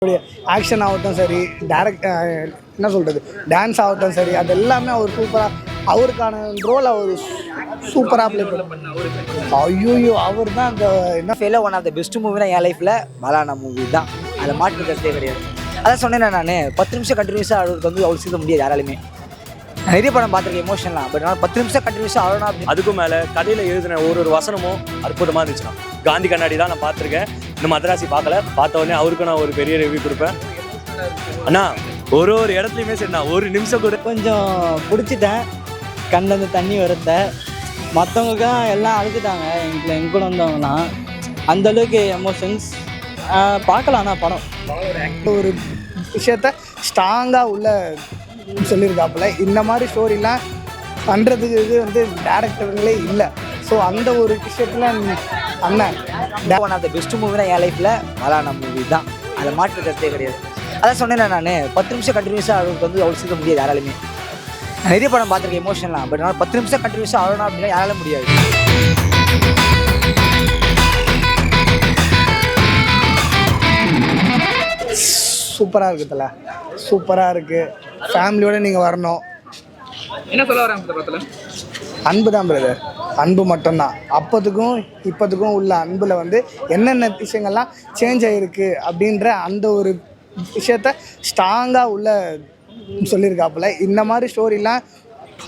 Action ஆகட்டும் சரி, direct என்ன சொல்கிறது, டான்ஸ் ஆகட்டும் சரி, அது எல்லாமே அவர் சூப்பராக, அவருக்கான ரோல் அவர் சூப்பராக ப்ளே பண்ண. ஐயோ, அவர் தான் அந்த என்ன ஃபெயிலாக ஒன் ஆஃப் த பெஸ்ட் மூவினா என் லைஃப்பில் பாலானா மூவி தான். அதை மாற்று கருத்தே கிடையாது. அதான் சொன்னேன் நான் 10 நிமிஷம் கண்டினியூஸாக அழுவுறது வந்து அவ்வளோ சீக்கிரம் முடியாது யாராலுமே. நிறைய படம் பார்த்துருக்கேன் எமோஷனலாம், பட் நான் 10 நிமிஷம் கண்டினியூஸாக அழணும் அப்படி. அதுக்கும் மேலே கதையில் எழுதின ஒரு வசனமும் அற்புதமாக இருந்துச்சுன்னா காந்தி கண்ணாடி தான் நான் பார்த்துருக்கேன். இந்த மதராசி பார்க்கல, பார்த்த உடனே அவருக்கு நான் ஒரு பெரிய ரிவ்யூ கொடுப்பேன். அண்ணா ஒரு இடத்துலையுமே சரிண்ணா ஒரு நிமிஷம் கூட கொஞ்சம் பிடிச்சிட்டேன். கண்ணிலேருந்து தண்ணி வரத்த மற்றவங்களுக்கும் எல்லாம் அழுதுட்டாங்க. எங்க கூட வந்தவங்கலாம் அந்தளவுக்கு எமோஷன்ஸ் பார்க்கலாம்ண்ணா படம். ஒரு விஷயத்த ஸ்ட்ராங்காக உள்ள சொல்லியிருக்காப்புல. இந்த மாதிரி ஸ்டோரிலாம் பண்ணுறதுக்கு இது வந்து டேரக்டருங்களே இல்லை. ஸோ அந்த ஒரு விஷயத்தில் அண்ணன் ஒன் ஆஃப் த பெஸ்ட் மூவினா என் லைஃப்பில் பாலானா மூவி தான். அதை மாற்று கருத்தே கிடையாது. அதான் சொன்னேன் நான் 10 நிமிஷம் கண்டினியூஸாக அழுவுறது வந்து அவ்வளோ சீக்கிரம் முடியாது யாராலுமே. நிறைய படம் பார்த்துருக்கேன் எமோஷனலாம், பட் நான் 10 நிமிஷம் கண்டினியூஸாக அழணும் அப்படின்னா யாரால முடியாது. சூப்பராக இருக்குதுல்ல, சூப்பராக இருக்குது. ஃபேமிலியோடு நீங்கள் வரணும். என்ன சொல்ல வராங்க இந்த படத்தில்? அன்பு தான் பிரதர், அன்பு மட்டும்தான். அப்போதுக்கும் இப்போதுக்கும் உள்ள அன்பில் வந்து என்னென்ன விஷயங்கள்லாம் சேஞ்ச் ஆகிருக்கு அப்படின்ற அந்த ஒரு விஷயத்த ஸ்ட்ராங்காக உள்ள சொல்லியிருக்காப்புல. இந்த மாதிரி ஸ்டோரிலாம்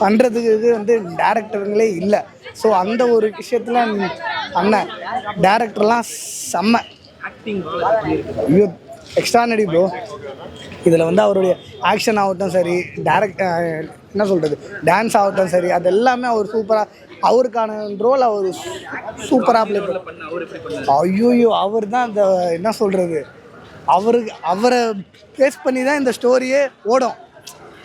பண்ணுறதுக்கு இது வந்து டேரக்டருங்களே இல்லை. ஸோ அந்த ஒரு விஷயத்தில் அண்ணன் டேரக்டர்லாம் செம்ம ஐயோ எக்ஸ்ட்ரானரி ப்ரோ. இதில் வந்து அவருடைய ஆக்ஷன் ஆகட்டும் சரி, என்ன சொல்கிறது, டான்ஸ் ஆகட்டும் சரி, அது எல்லாமே அவர் சூப்பராக, அவருக்கான ரோல் அவர் சூப்பராக ப்ளே பண்ண. ஐயோ, அவர் தான் அந்த என்ன சொல்கிறது, அவரை பேஸ் பண்ணி தான் இந்த ஸ்டோரியே ஓடும்.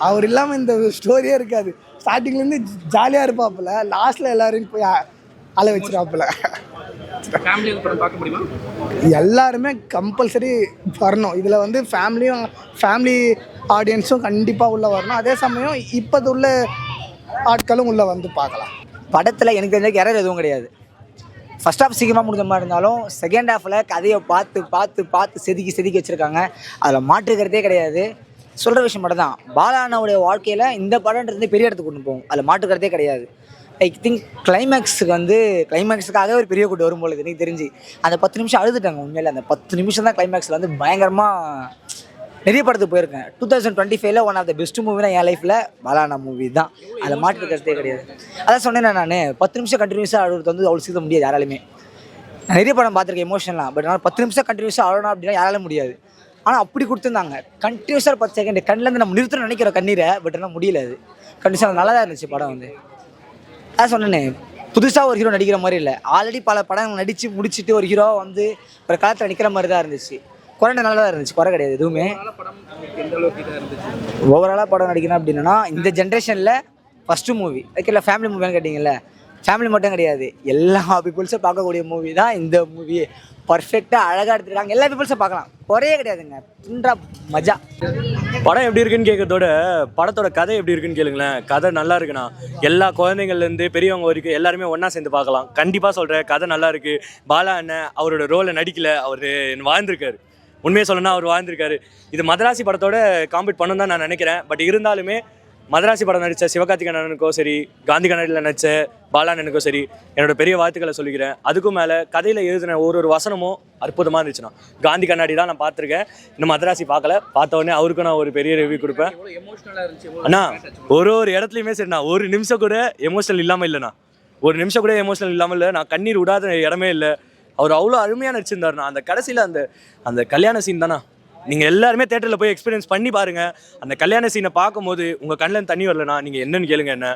அவர் இல்லாமல் இந்த ஸ்டோரியே இருக்காது. ஸ்டார்டிங்லேருந்து ஜாலியாக இருப்பாப்புல, லாஸ்ட்டில் எல்லோரையும் போய் அழ வச்சிருப்பாப்புல. எல்லாருமே கம்பல்சரி வரணும். இதில் வந்து ஃபேமிலி ஆடியன்ஸும் கண்டிப்பாக உள்ளே வரணும். அதே சமயம் இப்போது உள்ள ஆட்களும் உள்ளே வந்து பார்க்கலாம். படத்தில் எனக்கு தெரிஞ்ச எரர் எதுவும் கிடையாது. ஃபஸ்ட் ஹாஃப் சீக்கிரமாக முடிஞ்ச மாதிரி இருந்தாலும் செகண்ட் ஹாஃபில் கதையை பார்த்து செதுக்கி வச்சுருக்காங்க. அதில் மாற்றுக்கிறதே கிடையாது. சொல்கிற விஷயம் மட்டும் தான். பாலானாவுடைய வாழ்க்கையில் இந்த படம்ன்றது பெரிய இடத்துக்கு கொண்டு போகும். அதில் மாற்றுக்கிறதே கிடையாது. ஐ திங்க் கிளைமேக்ஸுக்காக ஒரு பெரிய கூட்டு வரும்போது எனக்கு தெரிஞ்சு அந்த 10 நிமிஷம் அழுதுட்டாங்க. உண்மையிலே அந்த 10 நிமிஷம் தான் கிளைமேக்ஸில் வந்து பயங்கரமாக. நிறைய படத்துக்கு போயிருக்கேன். 2025 ஒன் ஆஃப் த பெஸ்ட் மூவினா என் லைஃப்பில் பாலானா மூவி தான். அதை மாற்று கருத்தே கிடையாது. அதான் சொன்னேன் நான் 10 நிமிஷம் கண்டினியூஸாக அழுவுறது வந்து அவ்வளோ சீக்கிரம் முடியாது யாராலுமே. நிறைய படம் பார்த்துருக்கேன் எமோஷனலாம், பட் நான் 10 நிமிஷம் கண்டினியூஸாக அழணும் அப்படின்னா யாரால முடியாது. ஆனால் அப்படி கொடுத்துருந்தாங்க. கண்டினியூஸாக 10 செகண்ட் கண்ணிலேருந்து நம்ம நிறுத்தணும்னு நினைக்கிற கண்ணீரை, பட் ஆனால் முடியல. அது கண்டினியூஸாக நல்லா தான் இருந்துச்சு படம் வந்து. அதான் சொன்னேன், புதுசாக ஒரு ஹீரோ நடிக்கிற மாதிரி இல்லை. ஆல்ரெடி பல படம் நடித்து முடிச்சுட்டு ஒரு ஹீரோ வந்து ஒரு காலத்தில் நிற்கிற மாதிரி தான் இருந்துச்சு. குறைந்த நல்லா தான் இருந்துச்சு, குறை கிடையாது எதுவுமே. ஓவராலாக படம் நடிக்கணும் அப்படின்னா இந்த ஜென்ரேஷனில் ஃபஸ்ட்டு மூவி இல்லை ஃபேமிலி மூவின்னு கேட்டிங்கல்ல, ஃபேமிலி மட்டும் கிடையாது, எல்லா பீப்புள்ஸும் பார்க்கக்கூடிய மூவி தான் இந்த மூவி. பர்ஃபெக்டாக அழகாக எடுத்துருக்காங்க. எல்லா பீப்புள்ஸும் பார்க்கலாம், குறையே கிடையாதுங்க. துண்டா மஜா. படம் எப்படி இருக்குன்னு கேட்கறதோட படத்தோட கதை எப்படி இருக்குன்னு கேளுங்களேன். கதை நல்லா இருக்குண்ணா. எல்லா குழந்தைங்கள்லேருந்து பெரியவங்க வரைக்கும் எல்லாருமே ஒன்றா சேர்ந்து பார்க்கலாம். கண்டிப்பாக சொல்கிறேன், கதை நல்லா இருக்குது. பாலா அண்ணன் அவரோட ரோலை நடிக்கல, அவர் வாழ்ந்திருக்காரு. உண்மையை சொல்லணும்னா அவர் வாழ்ந்திருக்காரு. இது மதராசி படத்தோட காம்பீட் பண்ணணும் தான் நான் நினைக்கிறேன். பட் இருந்தாலுமே மதராசி படம் நடித்த சிவகார்த்திகேயன் அண்ணனுக்கோ சரி, காந்தி கண்ணாடியில் நடித்த பாலா அண்ணனுக்கோ சரி, என்னோட பெரிய வாழ்த்துக்களை சொல்லிக்கிறேன். அதுக்கும் மேலே கதையில் எழுதின ஒரு வசனமும் அற்புதமாக இருந்துச்சுண்ணா. காந்தி கண்ணாடி தான் நான் பார்த்துருக்கேன். இன்னும் மதராசி பார்க்கல, பார்த்த உடனே அவருக்கும் நான் ஒரு பெரிய ரிவ்யூ கொடுப்பேன். அண்ணா ஒரு இடத்துலையுமே சரிண்ணா ஒரு நிமிஷம் கூட எமோஷனல் இல்லாமல் இல்லைண்ணா. ஒரு நிமிஷம் கூட எமோஷனல் இல்லாமல் இல்லை. நான் கண்ணீர் விடாத இடமே இல்லை. அவர் அவ்வளோ அருமையாக நடிச்சிருந்தாருண்ணா. அந்த கடைசியில் அந்த கல்யாண சீன் தானே, நீங்கள் எல்லாருமே தேட்டரில் போய் எக்ஸ்பீரியன்ஸ் பண்ணி பாருங்கள். அந்த கல்யாண சீனை பார்க்கும்போது உங்கள் கண்ணில் தண்ணி வரலண்ணா. நீங்கள் என்னன்னு கேளுங்க, என்ன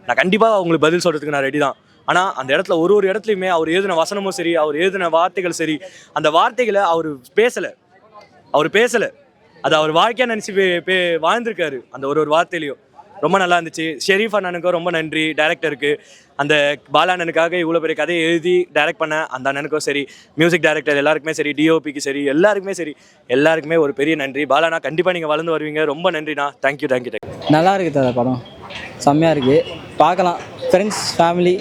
நான் கண்டிப்பாக உங்களுக்கு பதில் சொல்கிறதுக்கு நான் ரெடி தான். ஆனால் அந்த இடத்துல ஒரு இடத்துலையுமே அவர் எழுதின வசனமும் சரி, அவர் எழுதின வார்த்தைகள் சரி, அந்த வார்த்தைகளை அவர் பேசலை. அது அவர் வாழ்க்கையாக நினச்சி வாழ்ந்திருக்காரு. அந்த ஒரு வார்த்தையிலையும் ரொம்ப நல்லா இருந்துச்சு. ஷெரீஃப் அண்ணனுக்கும் ரொம்ப நன்றி, டைரக்டருக்கு. அந்த பாலா அண்ணனுக்காக இவ்வளோ பெரிய கதையை எழுதி டைரக்ட் பண்ண அந்த அண்ணனுக்கும் சரி, மியூசிக் டைரக்டர் எல்லாருக்குமே சரி, டிஓபிக்கு சரி, எல்லாருக்குமே ஒரு பெரிய நன்றி. பாலாண்ணா கண்டிப்பாக நீங்கள் வளர்ந்து வருவீங்க. ரொம்ப நன்றிண்ணா. தேங்க்யூ. நல்லா இருக்குது அந்த படம், செம்மையாக இருக்குது. பார்க்கலாம். ஃப்ரெண்ட்ஸ், ஃபேமிலி,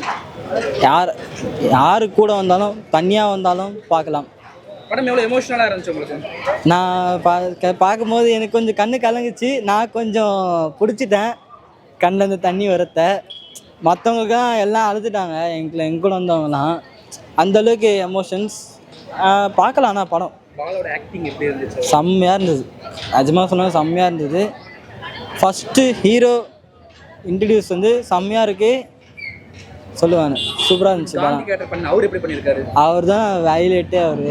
யார் கூட வந்தாலும் தனியாக வந்தாலும் பார்க்கலாம். படம் எவ்வளோ எமோஷனலாக இருந்துச்சு உங்களுக்கு? நான் பார்க்கும்போது எனக்கு கொஞ்சம் கண்ணு கலங்குச்சு. நான் கொஞ்சம் பிடிச்சிட்டேன் கண்ணிலேருந்து தண்ணி வரத்த. மற்றவங்களுக்குலாம் எல்லாம் அழுதுட்டாங்க, எங்க கூட வந்தவங்கலாம். அந்தளவுக்கு எமோஷன்ஸ் பார்க்கலாம். ஆனால் படம் பாலோட ஆக்டிங் எப்படி இருந்துச்சு? செம்மையாக இருந்தது. நிஜமாக சொன்னால் செம்மையாக இருந்தது. ஃபஸ்ட்டு ஹீரோ இன்ட்ரடியூஸ் வந்து செம்மையாக இருக்குது சொல்லுவாங்க. சூப்பராக இருந்துச்சு படம். காந்தி கேரக்டர் பண்ண அவர் எப்படி பண்ணியிருக்காரு? அவர் தான் ஹைலைட்டே. அவர்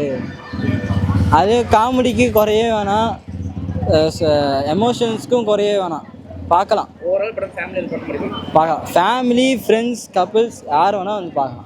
அதே காமெடிக்கு குறையே வேணாம், எமோஷன்ஸ்க்கும் குறையே வேணாம். பார்க்கலாம். ஓவரால் படம் ஃபேமிலியில் பார்க்க முடியும். பார்க்கலாம். ஃபேமிலி, ஃப்ரெண்ட்ஸ், கப்புள்ஸ் யார் வேணால் வந்து பார்க்கலாம்.